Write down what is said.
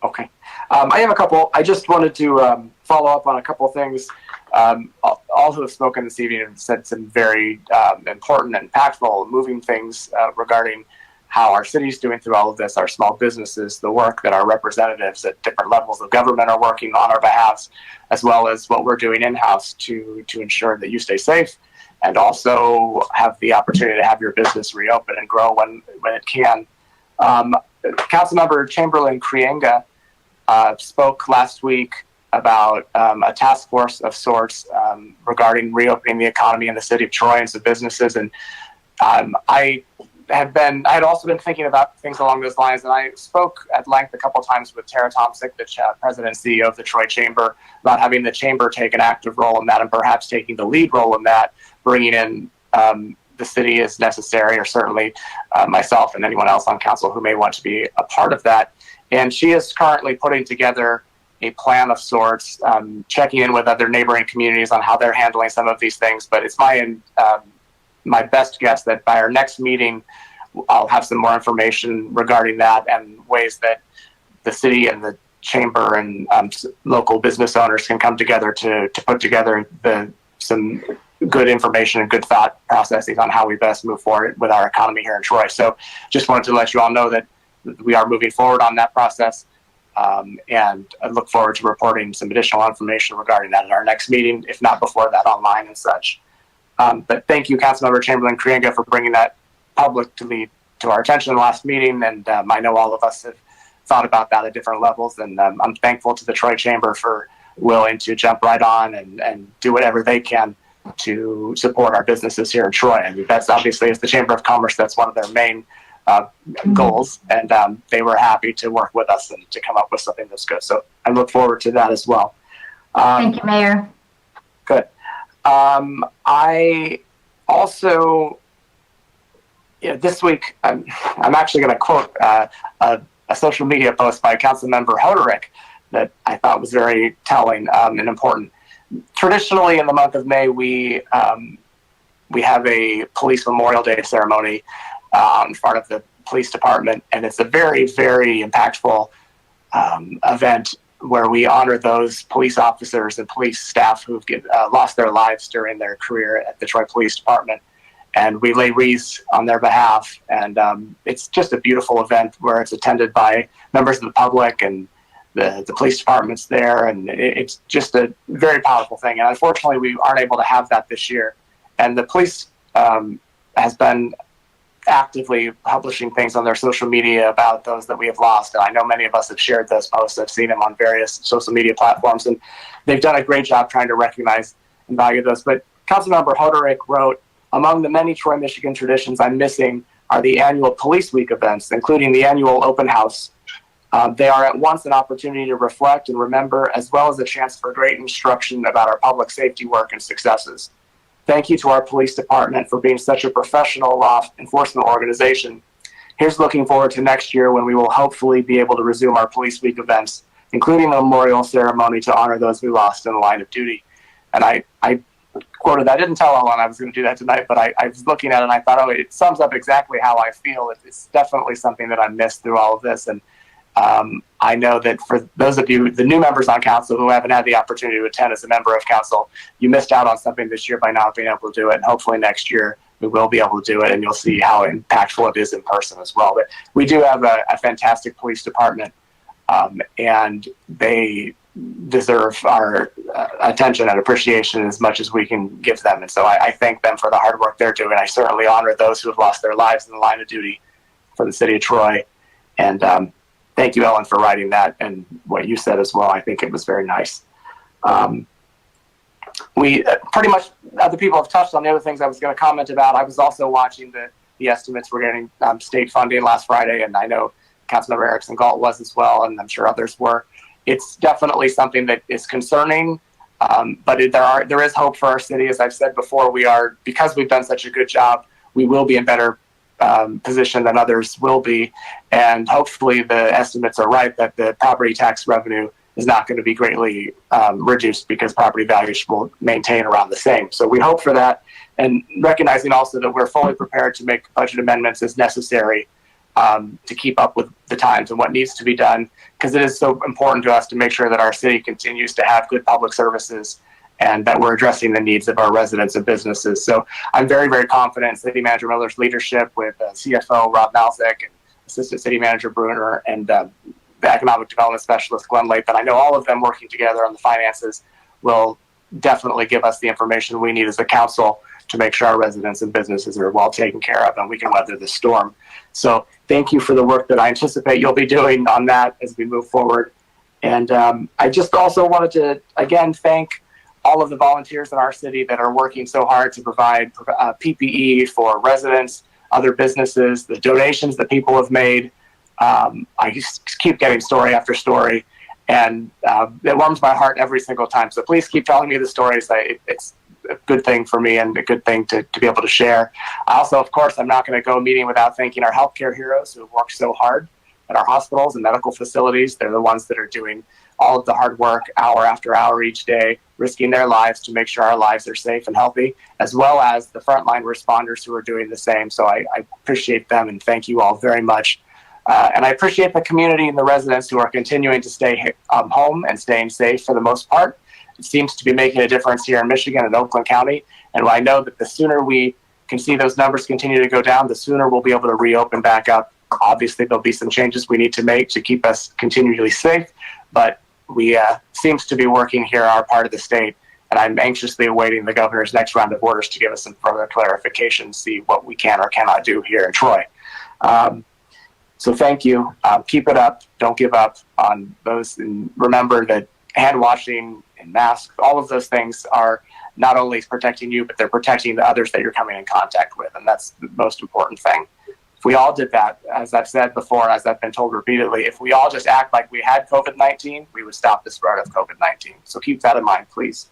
Okay. I have a couple. I just wanted to follow up on a couple things. All who have spoken this evening have said some very important and impactful, moving things regarding how our city is doing through all of this, our small businesses, the work that our representatives at different levels of government are working on our behalf, as well as what we're doing in-house to ensure that you stay safe and also have the opportunity to have your business reopen and grow when it can. Councilmember Chamberlain Krienga spoke last week about a task force of sorts regarding reopening the economy in the city of Troy and some businesses. And I had also been thinking about things along those lines, and I spoke at length a couple of times with Tara Tomczyk, the president and CEO of the Troy Chamber, about having the chamber take an active role in that and perhaps taking the lead role in that, bringing in the city as necessary, or certainly myself and anyone else on council who may want to be a part of that. And she is currently putting together a plan of sorts, checking in with other neighboring communities on how they're handling some of these things. But it's my best guess that by our next meeting, I'll have some more information regarding that and ways that the city and the chamber and local business owners can come together to put together some good information and good thought processes on how we best move forward with our economy here in Troy. So just wanted to let you all know that we are moving forward on that process. And I look forward to reporting some additional information regarding that at our next meeting, if not before that, online and such. But thank you, Councilmember Chamberlain Krienga, for bringing that publicly to our attention in the last meeting. And I know all of us have thought about that at different levels. And I'm thankful to the Troy Chamber for willing to jump right on and do whatever they can to support our businesses here in Troy. I mean, that's obviously, as the Chamber of Commerce, that's one of their main goals. And they were happy to work with us and to come up with something that's good. So I look forward to that as well. Thank you, Mayor. Good. I also, this week, I'm actually going to quote a social media post by Councilmember Hoderick that I thought was very telling and important. Traditionally, in the month of May, we have a police Memorial Day ceremony in front of the police department, and it's a very, very impactful event where we honor those police officers and police staff who've lost their lives during their career at the Troy Police Department. And we lay wreaths on their behalf. And it's just a beautiful event where it's attended by members of the public and the police department's there. And it's just a very powerful thing. And unfortunately, we aren't able to have that this year. And the police has been actively publishing things on their social media about those that we have lost. And I know many of us have shared those posts. I've seen them on various social media platforms, and they've done a great job trying to recognize and value those. But Councilmember Hoderick wrote, "Among the many Troy, Michigan traditions I'm missing are the annual Police Week events, including the annual open house. They are at once an opportunity to reflect and remember, as well as a chance for great instruction about our public safety work and successes. Thank you to our police department for being such a professional law enforcement organization. Here's looking forward to next year when we will hopefully be able to resume our Police Week events, including a memorial ceremony to honor those we lost in the line of duty." And I quoted, I didn't tell Ellen I was going to do that tonight, but I was looking at it and I thought, it sums up exactly how I feel. It's definitely something that I missed through all of this. And I know that for those of you, the new members on council who haven't had the opportunity to attend as a member of council, you missed out on something this year by not being able to do it. And hopefully next year we will be able to do it, and you'll see how impactful it is in person as well. But we do have a fantastic police department, and they deserve our attention and appreciation as much as we can give them. And so I thank them for the hard work they're doing. I certainly honor those who have lost their lives in the line of duty for the city of Troy. And thank you, Ellen, for writing that and what you said as well. I think it was very nice. We pretty much, other people have touched on the other things I was going to comment about. I was also watching the estimates. We're getting state funding last Friday, and I know Councilmember Erickson Galt was as well, and I'm sure others were. It's definitely something that is concerning, but there is hope for our city. As I've said before, because we've done such a good job, we will be in better position than others will be, and hopefully the estimates are right that the property tax revenue is not going to be greatly reduced because property values will maintain around the same. So we hope for that, and recognizing also that we're fully prepared to make budget amendments as necessary to keep up with the times and what needs to be done, because it is so important to us to make sure that our city continues to have good public services and that we're addressing the needs of our residents and businesses. So I'm very, very confident in City Manager Miller's leadership with CFO Rob Malzek and Assistant City Manager Bruner and the Economic Development Specialist Glenn Lake, that I know all of them working together on the finances will definitely give us the information we need as a council to make sure our residents and businesses are well taken care of and we can weather this storm. So thank you for the work that I anticipate you'll be doing on that as we move forward. And I just also wanted to, again, thank all of the volunteers in our city that are working so hard to provide PPE for residents, other businesses, the donations that people have made. I just keep getting story after story, and it warms my heart every single time. So please keep telling me the stories. It's a good thing for me and a good thing to be able to share. Also, of course, I'm not going to go a meeting without thanking our healthcare heroes who have worked so hard at our hospitals and medical facilities. They're the ones that are doing all of the hard work hour after hour each day, risking their lives to make sure our lives are safe and healthy, as well as the frontline responders who are doing the same. So I appreciate them and thank you all very much. And I appreciate the community and the residents who are continuing to stay home and staying safe for the most part. It seems to be making a difference here in Michigan and Oakland County. And I know that the sooner we can see those numbers continue to go down, the sooner we'll be able to reopen back up. Obviously, there'll be some changes we need to make to keep us continually safe, but we seems to be working here our part of the state. And I'm anxiously awaiting the governor's next round of orders to give us some further clarification, see what we can or cannot do here in Troy. So thank you. Keep it up. Don't give up on those. And remember that hand washing and masks, all of those things are not only protecting you, but they're protecting the others that you're coming in contact with. And that's the most important thing. If we all did that, as I've said before, as I've been told repeatedly, if we all just act like we had COVID-19, we would stop the spread of COVID-19. So keep that in mind, please.